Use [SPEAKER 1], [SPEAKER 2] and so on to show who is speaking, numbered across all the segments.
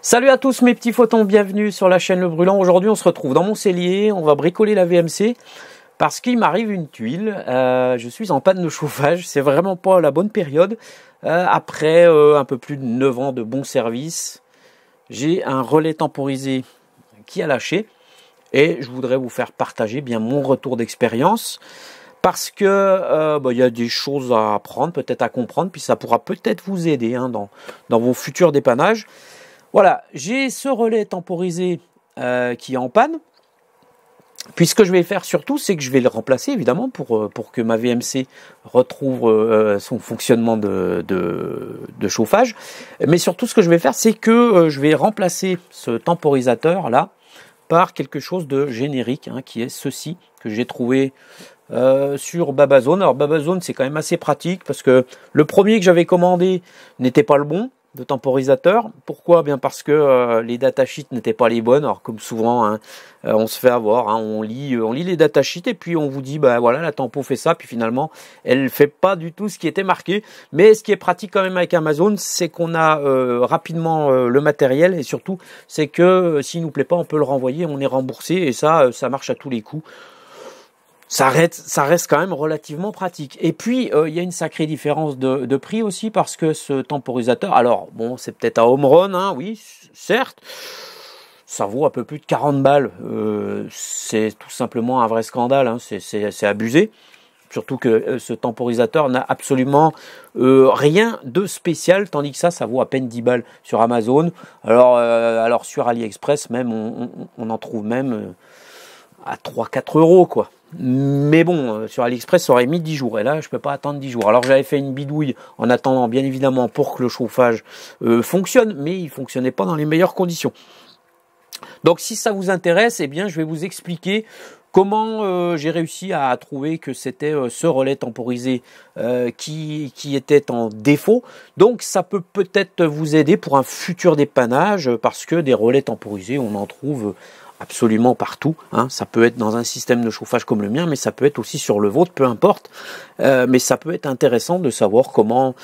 [SPEAKER 1] Salut à tous mes petits photons, bienvenue sur la chaîne Le Brûlant. Aujourd'hui on se retrouve dans mon cellier, on va bricoler la VMC parce qu'il m'arrive une tuile. Je suis en panne de chauffage, c'est vraiment pas la bonne période. Après un peu plus de 9 ans de bon service, j'ai un relais temporisé qui a lâché et je voudrais vous faire partager bien mon retour d'expérience. Parce que il y a des choses à apprendre, peut-être à comprendre, puis ça pourra peut-être vous aider dans vos futurs dépannages. Voilà, j'ai ce relais temporisé qui est en panne. Puis ce que je vais faire surtout, c'est que je vais le remplacer évidemment pour que ma VMC retrouve son fonctionnement de chauffage. Mais surtout ce que je vais faire, c'est que je vais remplacer ce temporisateur là par quelque chose de générique, qui est ceci que j'ai trouvé sur Babazone. Alors Babazone, c'est quand même assez pratique parce que le premier que j'avais commandé n'était pas le bon de temporisateur. Pourquoi? Bien parce que les datasheets n'étaient pas les bonnes. Alors comme souvent, on se fait avoir, on lit les datasheets et puis on vous dit voilà, la tempo fait ça, puis finalement elle fait pas du tout ce qui était marqué. Mais ce qui est pratique quand même avec Amazon, c'est qu'on a rapidement le matériel et surtout c'est que s'il nous plaît pas, on peut le renvoyer, on est remboursé et ça marche à tous les coups. Ça reste quand même relativement pratique. Et puis, il y a une sacrée différence de prix aussi parce que ce temporisateur, alors bon, c'est peut-être à home run, oui, certes, ça vaut un peu plus de 40 balles. C'est tout simplement un vrai scandale, c'est abusé. Surtout que ce temporisateur n'a absolument rien de spécial, tandis que ça vaut à peine 10 balles sur Amazon. Alors sur AliExpress, même, on en trouve même à 3-4 euros, quoi. Mais bon, sur AliExpress, ça aurait mis 10 jours. Et là, je peux pas attendre 10 jours. Alors, j'avais fait une bidouille en attendant, bien évidemment, pour que le chauffage fonctionne. Mais il fonctionnait pas dans les meilleures conditions. Donc, si ça vous intéresse, eh bien, je vais vous expliquer comment j'ai réussi à trouver que c'était ce relais temporisé qui était en défaut. Donc, ça peut peut-être vous aider pour un futur dépannage parce que des relais temporisés, on en trouve absolument partout. Ça peut être dans un système de chauffage comme le mien, mais ça peut être aussi sur le vôtre, peu importe. Mais ça peut être intéressant de savoir comment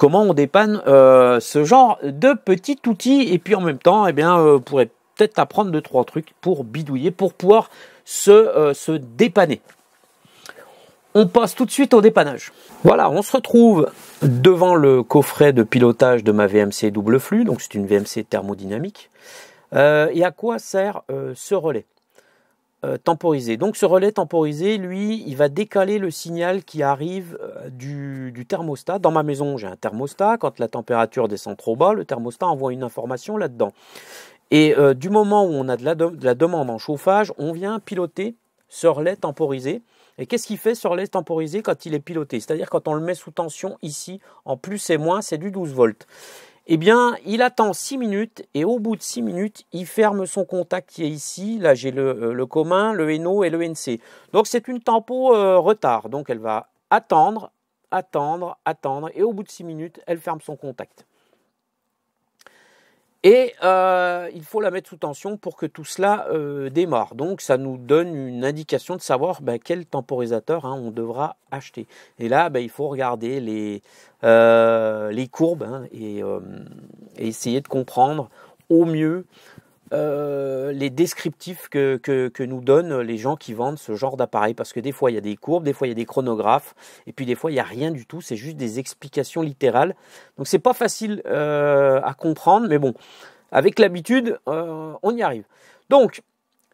[SPEAKER 1] on dépanne ce genre de petit outil. Et puis en même temps, vous pourrez peut-être apprendre 2-3 trucs pour bidouiller, pour pouvoir se dépanner. On passe tout de suite au dépannage. Voilà, on se retrouve devant le coffret de pilotage de ma VMC double flux. Donc c'est une VMC thermodynamique. Et à quoi sert ce relais temporisé? Donc ce relais temporisé, lui, il va décaler le signal qui arrive du thermostat. Dans ma maison, j'ai un thermostat. Quand la température descend trop bas, le thermostat envoie une information là-dedans. Et du moment où on a de la demande en chauffage, on vient piloter ce relais temporisé. Et qu'est-ce qu'il fait ce relais temporisé quand il est piloté? C'est-à-dire quand on le met sous tension ici, en plus et moins, c'est du 12 volts. Eh bien, il attend 6 minutes et au bout de 6 minutes, il ferme son contact qui est ici. Là, j'ai le commun, le NO et le NC. Donc, c'est une tempo retard. Donc, elle va attendre et au bout de 6 minutes, elle ferme son contact. Et il faut la mettre sous tension pour que tout cela démarre. Donc, ça nous donne une indication de savoir quel temporisateur on devra acheter. Et là, il faut regarder les courbes et essayer de comprendre au mieux les descriptifs que nous donnent les gens qui vendent ce genre d'appareil. Parce que des fois, il y a des courbes, des fois, il y a des chronographes, et puis des fois, il n'y a rien du tout. C'est juste des explications littérales. Donc, c'est pas facile à comprendre, mais bon, avec l'habitude, on y arrive. Donc,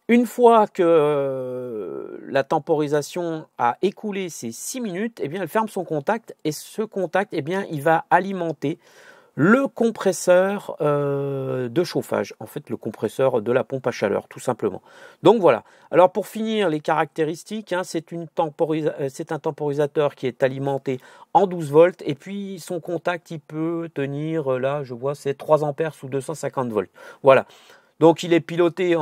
[SPEAKER 1] une fois que la temporisation a écoulé ces 6 minutes, elle ferme son contact, et ce contact, il va alimenter le compresseur de chauffage, en fait le compresseur de la pompe à chaleur tout simplement. Donc voilà, alors pour finir les caractéristiques, c'est un temporisateur qui est alimenté en 12 volts et puis son contact il peut tenir, là je vois c'est 3 ampères sous 250 volts. Voilà, donc il est piloté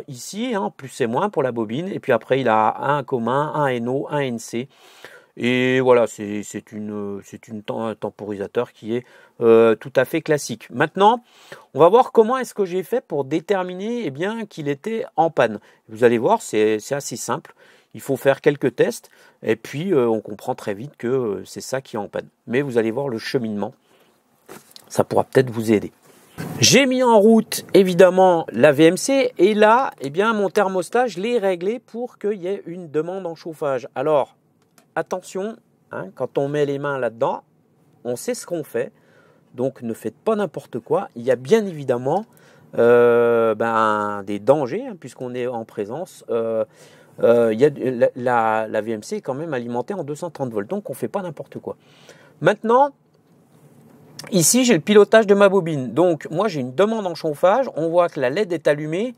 [SPEAKER 1] ici, plus et moins pour la bobine, et puis après il a un commun, un NO, un NC. Et voilà, c'est un temporisateur qui est tout à fait classique. Maintenant, on va voir comment est-ce que j'ai fait pour déterminer qu'il était en panne. Vous allez voir, c'est assez simple. Il faut faire quelques tests et puis on comprend très vite que c'est ça qui est en panne. Mais vous allez voir le cheminement, ça pourra peut-être vous aider. J'ai mis en route évidemment la VMC et là, eh bien, mon thermostat, je l'ai réglé pour qu'il y ait une demande en chauffage. Alors, attention, hein, quand on met les mains là-dedans, on sait ce qu'on fait. Donc, ne faites pas n'importe quoi. Il y a bien évidemment des dangers, hein, puisqu'on est en présence. La VMC est quand même alimentée en 230 volts, donc on ne fait pas n'importe quoi. Maintenant, ici, j'ai le pilotage de ma bobine. Donc, moi, j'ai une demande en chauffage. On voit que la LED est allumée.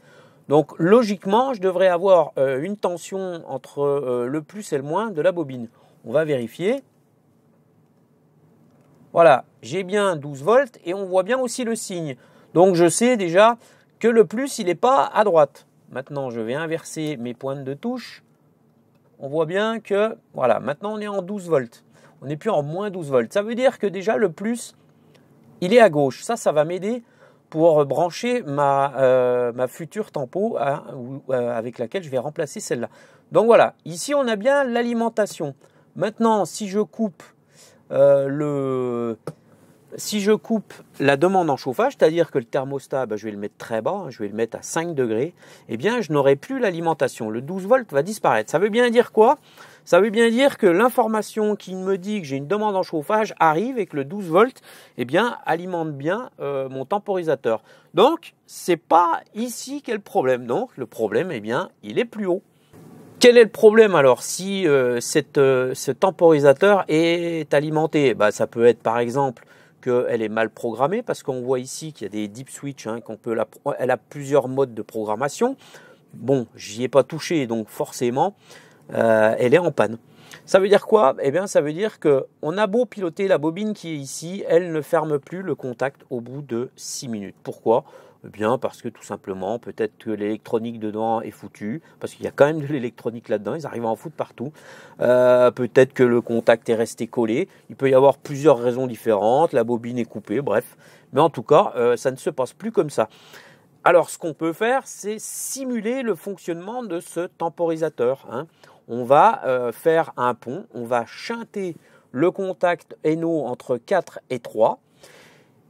[SPEAKER 1] Donc, logiquement, je devrais avoir une tension entre le plus et le moins de la bobine. On va vérifier. Voilà, j'ai bien 12 volts et on voit bien aussi le signe. Donc, je sais déjà que le plus, il n'est pas à droite. Maintenant, je vais inverser mes pointes de touche. On voit bien que, voilà, maintenant, on est en 12 volts. On n'est plus en moins 12 volts. Ça veut dire que déjà, le plus, il est à gauche. Ça va m'aider pour brancher ma future tempo avec laquelle je vais remplacer celle-là. Donc voilà, ici on a bien l'alimentation. Maintenant, si je coupe la demande en chauffage, c'est-à-dire que le thermostat, je vais le mettre très bas, je vais le mettre à 5 degrés, eh bien je n'aurai plus l'alimentation. Le 12 volts va disparaître. Ça veut bien dire quoi ? Ça veut bien dire que l'information qui me dit que j'ai une demande en chauffage arrive et que le 12 volts alimente bien mon temporisateur. Donc, c'est pas ici qu'est le problème. Donc, le problème, il est plus haut. Quel est le problème alors si ce temporisateur est alimenté ? Ça peut être par exemple qu'elle est mal programmée parce qu'on voit ici qu'il y a des deep switch, hein, elle a plusieurs modes de programmation. Bon, j'y ai pas touché, donc forcément, elle est en panne. Ça veut dire quoi ? Ça veut dire qu'on a beau piloter la bobine qui est ici, elle ne ferme plus le contact au bout de 6 minutes. Pourquoi ? Parce que tout simplement, peut-être que l'électronique dedans est foutue, parce qu'il y a quand même de l'électronique là-dedans, ils arrivent à en foutre partout. Peut-être que le contact est resté collé. Il peut y avoir plusieurs raisons différentes, la bobine est coupée, bref. Mais en tout cas, ça ne se passe plus comme ça. Alors, ce qu'on peut faire, c'est simuler le fonctionnement de ce temporisateur, hein. On va faire un pont, on va shunter le contact NO entre 4 et 3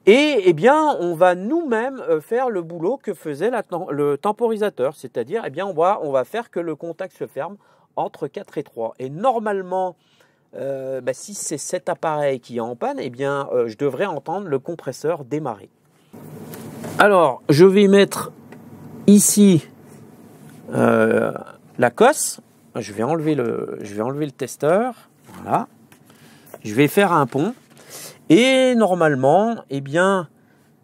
[SPEAKER 1] et on va nous-mêmes faire le boulot que faisait le temporisateur, c'est-à-dire on va faire que le contact se ferme entre 4 et 3. Et normalement, si c'est cet appareil qui est en panne, je devrais entendre le compresseur démarrer. Alors, je vais mettre ici la cosse. Je vais enlever le testeur. Voilà. Je vais faire un pont. Et normalement,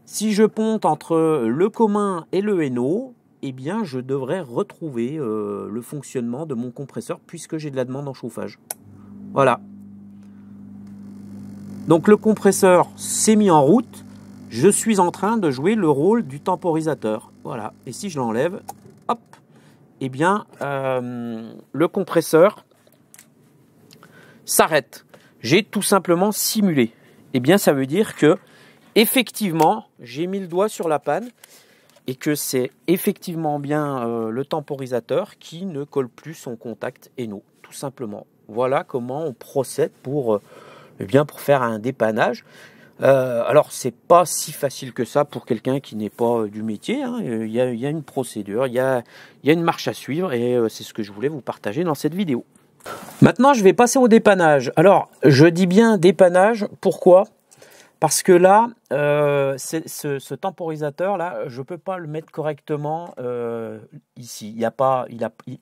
[SPEAKER 1] si je ponte entre le commun et le NO, je devrais retrouver le fonctionnement de mon compresseur puisque j'ai de la demande en chauffage. Voilà. Donc le compresseur s'est mis en route. Je suis en train de jouer le rôle du temporisateur. Voilà. Et si je l'enlève, hop, le compresseur s'arrête. J'ai tout simplement simulé. Ça veut dire que effectivement, j'ai mis le doigt sur la panne et que c'est effectivement bien le temporisateur qui ne colle plus son contact NO, tout simplement. Voilà comment on procède pour faire un dépannage. Alors, c'est pas si facile que ça pour quelqu'un qui n'est pas du métier, hein. Il y a une procédure, il y a une marche à suivre et c'est ce que je voulais vous partager dans cette vidéo. Maintenant, je vais passer au dépannage. Alors, je dis bien dépannage, pourquoi ? Parce que là, ce temporisateur là, je peux pas le mettre correctement ici.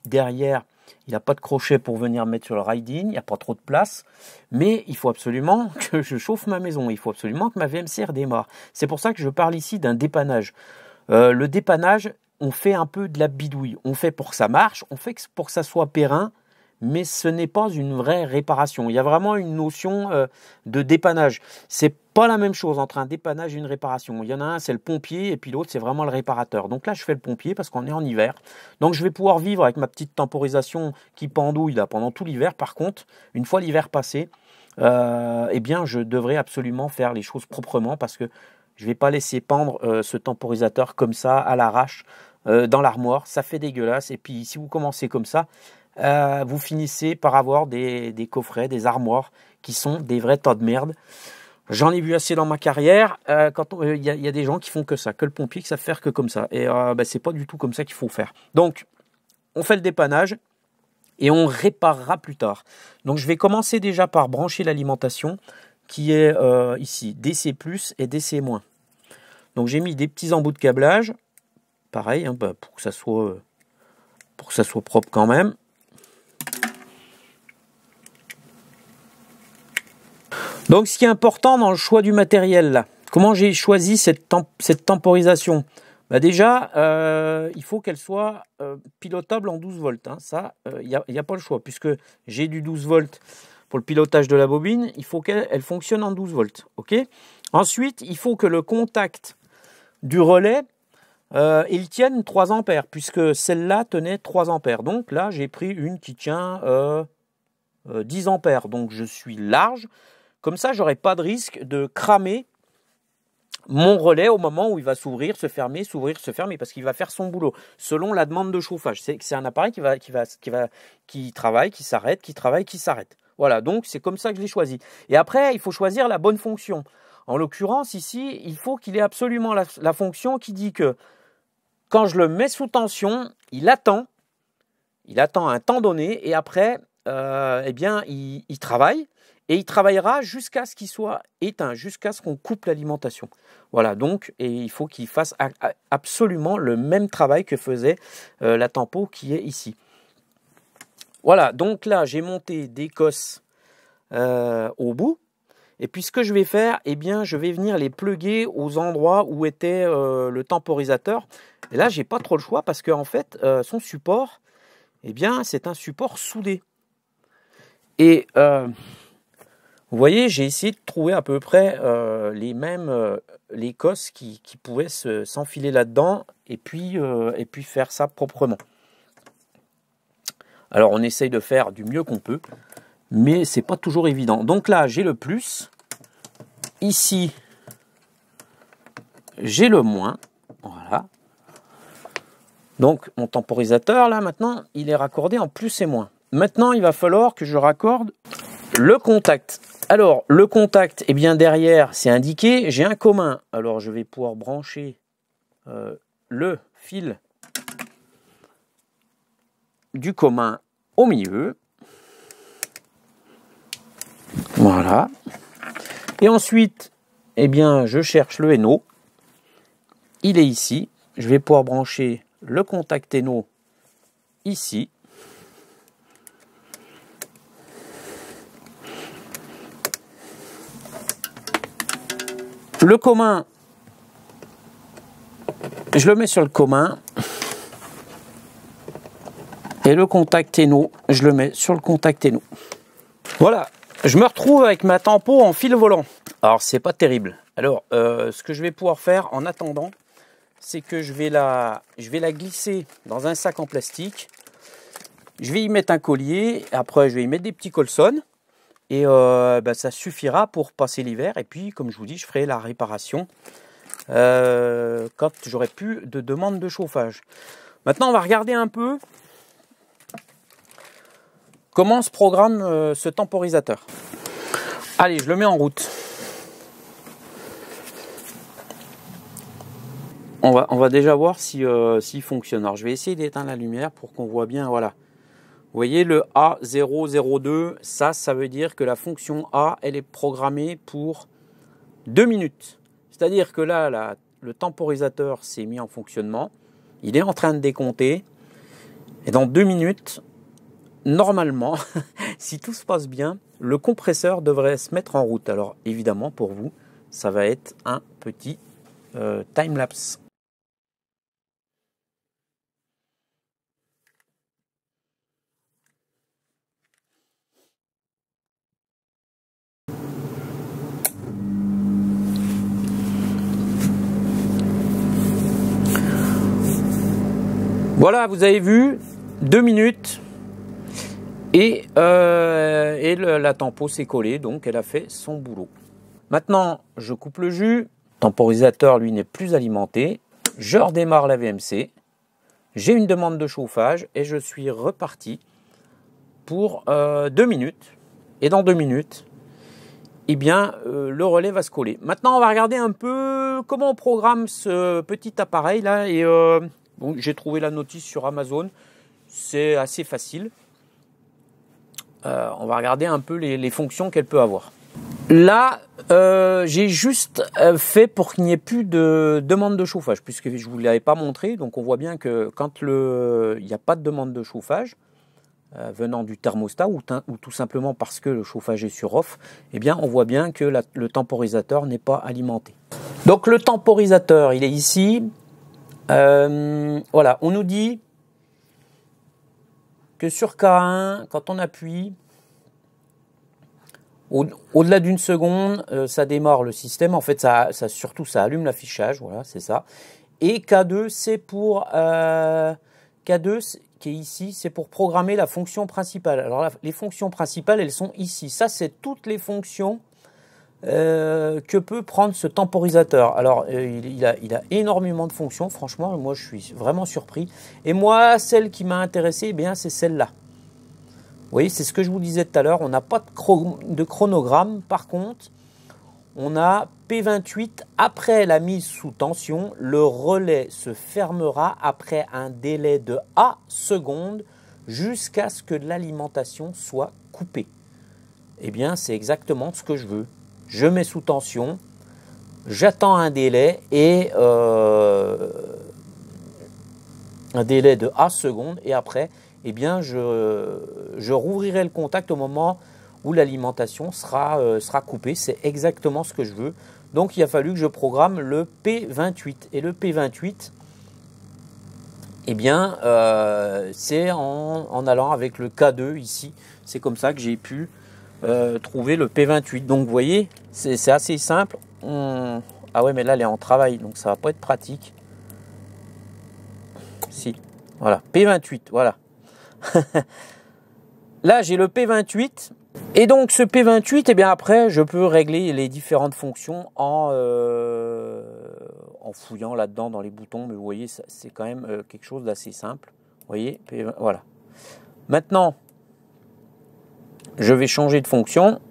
[SPEAKER 1] Derrière, il n'a pas de crochet pour venir mettre sur le riding, il n'y a pas trop de place. Mais il faut absolument que je chauffe ma maison, il faut absolument que ma VMC redémarre. C'est pour ça que je parle ici d'un dépannage. Le dépannage, on fait un peu de la bidouille. On fait pour que ça marche, on fait pour que ça soit périn. Mais ce n'est pas une vraie réparation. Il y a vraiment une notion de dépannage. C'est pas la même chose entre un dépannage et une réparation. Il y en a un, c'est le pompier, et puis l'autre, c'est vraiment le réparateur. Donc là, je fais le pompier parce qu'on est en hiver. Donc je vais pouvoir vivre avec ma petite temporisation qui pendouille là pendant tout l'hiver. Par contre, une fois l'hiver passé, je devrais absolument faire les choses proprement parce que je ne vais pas laisser pendre ce temporisateur comme ça, à l'arrache, dans l'armoire. Ça fait dégueulasse. Et puis, si vous commencez comme ça, vous finissez par avoir des coffrets, des armoires qui sont des vrais tas de merde. J'en ai vu assez dans ma carrière. Il y a des gens qui font que ça, que le pompier qui savent faire que comme ça. Et c'est pas du tout comme ça qu'il faut faire. Donc, on fait le dépannage et on réparera plus tard. Donc, je vais commencer déjà par brancher l'alimentation qui est ici, DC+, et DC-. Donc, j'ai mis des petits embouts de câblage. Pareil, hein, pour que ça soit propre quand même. Donc, ce qui est important dans le choix du matériel, là, comment j'ai choisi cette temporisation? Déjà, il faut qu'elle soit pilotable en 12 volts. Hein. Ça, il n'y a pas le choix. Puisque j'ai du 12 volts pour le pilotage de la bobine, il faut qu'elle fonctionne en 12 volts. Okay. Ensuite, il faut que le contact du relais, il tienne 3 ampères, puisque celle-là tenait 3 ampères. Donc là, j'ai pris une qui tient 10 ampères. Donc, je suis large. Comme ça, j'aurai pas de risque de cramer mon relais au moment où il va s'ouvrir, se fermer, parce qu'il va faire son boulot selon la demande de chauffage. C'est un appareil qui travaille, qui s'arrête, qui travaille, qui s'arrête. Voilà, donc c'est comme ça que je l'ai choisi. Et après, il faut choisir la bonne fonction. En l'occurrence, ici, il faut qu'il ait absolument la fonction qui dit que quand je le mets sous tension, il attend un temps donné et après, il travaille. Et il travaillera jusqu'à ce qu'il soit éteint, jusqu'à ce qu'on coupe l'alimentation. Voilà, donc, et il faut qu'il fasse absolument le même travail que faisait la tempo qui est ici. Voilà, donc là, j'ai monté des cosses au bout. Et puis, ce que je vais faire, je vais venir les plugger aux endroits où était le temporisateur. Et là, j'ai pas trop le choix parce qu'en fait, son support, c'est un support soudé. Et vous voyez, j'ai essayé de trouver à peu près les cosses qui pouvaient s'enfiler là-dedans et puis faire ça proprement. Alors, on essaye de faire du mieux qu'on peut, mais c'est pas toujours évident. Donc là, j'ai le plus. Ici, j'ai le moins. Voilà. Donc, mon temporisateur, là, maintenant, il est raccordé en plus et moins. Maintenant, il va falloir que je raccorde le contact. Alors, le contact, derrière, c'est indiqué, j'ai un commun. Alors, je vais pouvoir brancher le fil du commun au milieu. Voilà. Et ensuite, je cherche le NO. Il est ici. Je vais pouvoir brancher le contact NO ici. Le commun, je le mets sur le commun. Et le contact NO, je le mets sur le contact NO. Voilà, je me retrouve avec ma tempo en fil volant. Alors, c'est pas terrible. Alors, ce que je vais pouvoir faire en attendant, c'est que je vais la glisser dans un sac en plastique. Je vais y mettre un collier. Après, je vais y mettre des petits colsons. Et ça suffira pour passer l'hiver. Et puis, comme je vous dis, je ferai la réparation quand j'aurai plus de demande de chauffage. Maintenant, on va regarder un peu comment se programme ce temporisateur. Allez, je le mets en route. On va déjà voir s'il fonctionne. Alors, je vais essayer d'éteindre la lumière pour qu'on voit bien. Voilà. Vous voyez le A002, ça veut dire que la fonction A, elle est programmée pour 2 minutes. C'est-à-dire que là, le temporisateur s'est mis en fonctionnement. Il est en train de décompter. Et dans 2 minutes, normalement, si tout se passe bien, le compresseur devrait se mettre en route. Alors évidemment, pour vous, ça va être un petit time-lapse. Voilà, vous avez vu, 2 minutes et la tempo s'est collée, donc elle a fait son boulot. Maintenant, je coupe le jus, le temporisateur lui n'est plus alimenté, je redémarre la VMC, j'ai une demande de chauffage et je suis reparti pour 2 minutes. Et dans 2 minutes, eh bien, le relais va se coller. Maintenant, on va regarder un peu comment on programme ce petit appareil là. Et bon, j'ai trouvé la notice sur Amazon. C'est assez facile. On va regarder un peu les fonctions qu'elle peut avoir. Là, j'ai juste fait pour qu'il n'y ait plus de demande de chauffage, puisque je ne vous l'avais pas montré. Donc, on voit bien que quand il n'y a pas de demande de chauffage, venant du thermostat ou tout simplement parce que le chauffage est sur off, eh bien on voit bien que le temporisateur n'est pas alimenté. Donc le temporisateur, il est ici. Voilà, on nous dit que sur K1, quand on appuie, au-delà d'une seconde, ça démarre le système. En fait, surtout ça allume l'affichage, voilà, c'est ça. Et K2, c'est pour K2 qui est ici, c'est pour programmer la fonction principale. Alors là, les fonctions principales, elles sont ici. Ça, c'est toutes les fonctions que peut prendre ce temporisateur. Alors, il a énormément de fonctions. Franchement, moi, je suis vraiment surpris. Et moi, celle qui m'a intéressé, eh bien, c'est celle-là. Vous voyez, c'est ce que je vous disais tout à l'heure. On n'a pas de chronogramme. Par contre, on a P28 après la mise sous tension. Le relais se fermera après un délai de A secondes jusqu'à ce que l'alimentation soit coupée. Eh bien, c'est exactement ce que je veux. Je mets sous tension, j'attends un délai et un délai de A secondes et après, eh bien, je rouvrirai le contact au moment où l'alimentation sera coupée. C'est exactement ce que je veux. Donc, il a fallu que je programme le P28. Et le P28, eh bien, c'est en allant avec le K2 ici. C'est comme ça que j'ai pu trouver le P28. Donc, vous voyez, c'est assez simple. Ah ouais, mais là, elle est en travail, donc ça va pas être pratique. Si, voilà, P28, voilà. Là, j'ai le P28. Et donc, ce P28, eh bien après, je peux régler les différentes fonctions en fouillant là-dedans dans les boutons. Mais vous voyez, c'est quand même quelque chose d'assez simple. Vous voyez, voilà. Maintenant, je vais changer de fonction.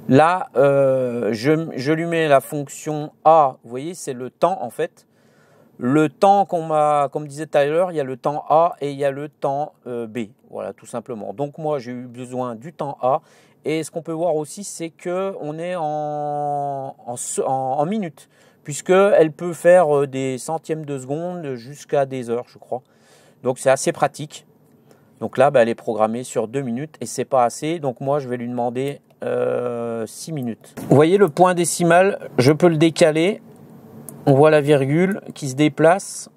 [SPEAKER 1] Là, je lui mets la fonction A. Vous voyez, c'est le temps en fait. Le temps comme disait tout à l'heure, il y a le temps A et il y a le temps B. Voilà, tout simplement. Donc moi, j'ai eu besoin du temps A. Et ce qu'on peut voir aussi, c'est qu'on est en minutes, puisqu'elle peut faire des centièmes de seconde jusqu'à des heures, je crois. Donc c'est assez pratique. Donc là, elle est programmée sur 2 minutes et c'est pas assez. Donc moi, je vais lui demander 6 minutes. Vous voyez le point décimal, je peux le décaler. On voit la virgule qui se déplace.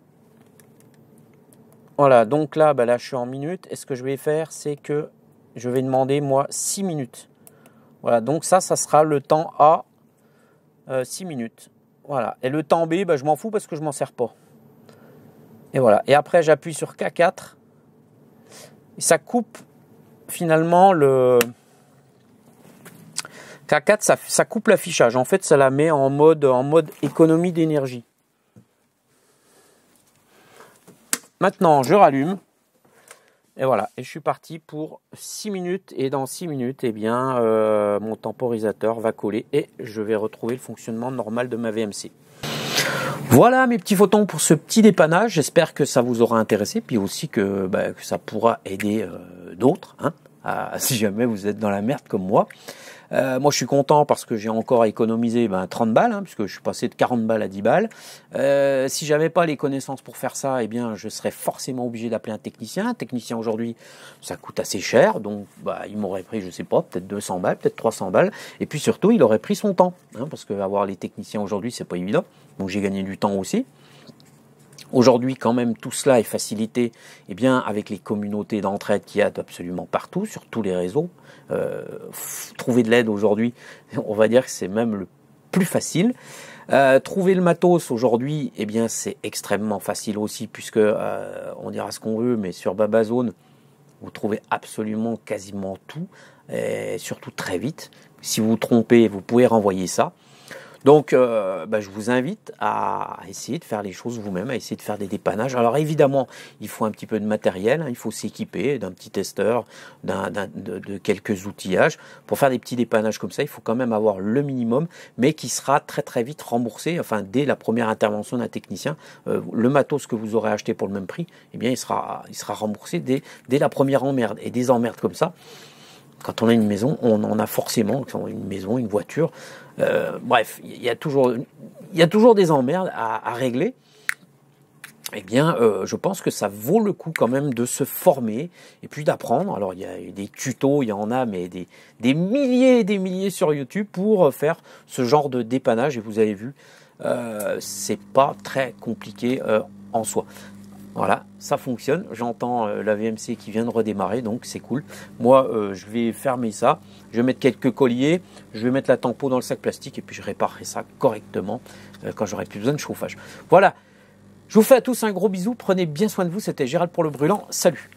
[SPEAKER 1] Voilà, donc là, là, je suis en minutes. Et ce que je vais faire, c'est que je vais demander, moi, 6 minutes. Voilà, donc ça sera le temps A, 6 minutes. Voilà, et le temps B, je m'en fous parce que je m'en sers pas. Et voilà, et après, j'appuie sur K4. Et ça coupe, finalement, le K4, ça coupe l'affichage. En fait, ça la met en mode économie d'énergie. Maintenant, je rallume. Et voilà. Et je suis parti pour 6 minutes. Et dans 6 minutes, eh bien, mon temporisateur va coller. Et je vais retrouver le fonctionnement normal de ma VMC. Voilà mes petits photons pour ce petit dépannage. J'espère que ça vous aura intéressé. Puis aussi que ça pourra aider d'autres. Si jamais vous êtes dans la merde comme moi. Moi je suis content parce que j'ai encore économisé 30 balles, puisque je suis passé de 40 balles à 10 balles. Si j'avais pas les connaissances pour faire ça, eh bien je serais forcément obligé d'appeler un technicien. Un technicien aujourd'hui, ça coûte assez cher, donc il m'aurait pris, je sais pas, peut-être 200 balles, peut-être 300 balles. Et puis surtout, il aurait pris son temps, parce que avoir les techniciens aujourd'hui, c'est pas évident. Donc j'ai gagné du temps aussi. Aujourd'hui, quand même, tout cela est facilité avec les communautés d'entraide qu'il y a absolument partout, sur tous les réseaux. Trouver de l'aide aujourd'hui, on va dire que c'est même le plus facile. Trouver le matos aujourd'hui, c'est extrêmement facile aussi, puisque on dira ce qu'on veut, mais sur Babazone, vous trouvez absolument quasiment tout, et surtout très vite. Si vous vous trompez, vous pouvez renvoyer ça. Donc, je vous invite à essayer de faire les choses vous-même, à essayer de faire des dépannages. Alors évidemment, il faut un petit peu de matériel, hein, il faut s'équiper d'un petit testeur, de quelques outillages. Pour faire des petits dépannages comme ça, il faut quand même avoir le minimum, mais qui sera très très vite remboursé. Enfin, dès la première intervention d'un technicien, le matos que vous aurez acheté pour le même prix, eh bien, il sera remboursé dès la première emmerde. Et des emmerdes comme ça, quand on a une maison, on en a forcément, une maison, une voiture. Bref, il y a toujours des emmerdes à régler. Eh bien, je pense que ça vaut le coup quand même de se former et puis d'apprendre. Alors, il y a des tutos, il y en a, mais des milliers et des milliers sur YouTube pour faire ce genre de dépannage. Et vous avez vu, c'est pas très compliqué en soi. Voilà, ça fonctionne. J'entends la VMC qui vient de redémarrer, donc c'est cool. Moi, je vais fermer ça. Je vais mettre quelques colliers. Je vais mettre la tempo dans le sac plastique et puis je réparerai ça correctement quand j'aurai plus besoin de chauffage. Voilà. Je vous fais à tous un gros bisou. Prenez bien soin de vous. C'était Gérald pour le brûlant. Salut.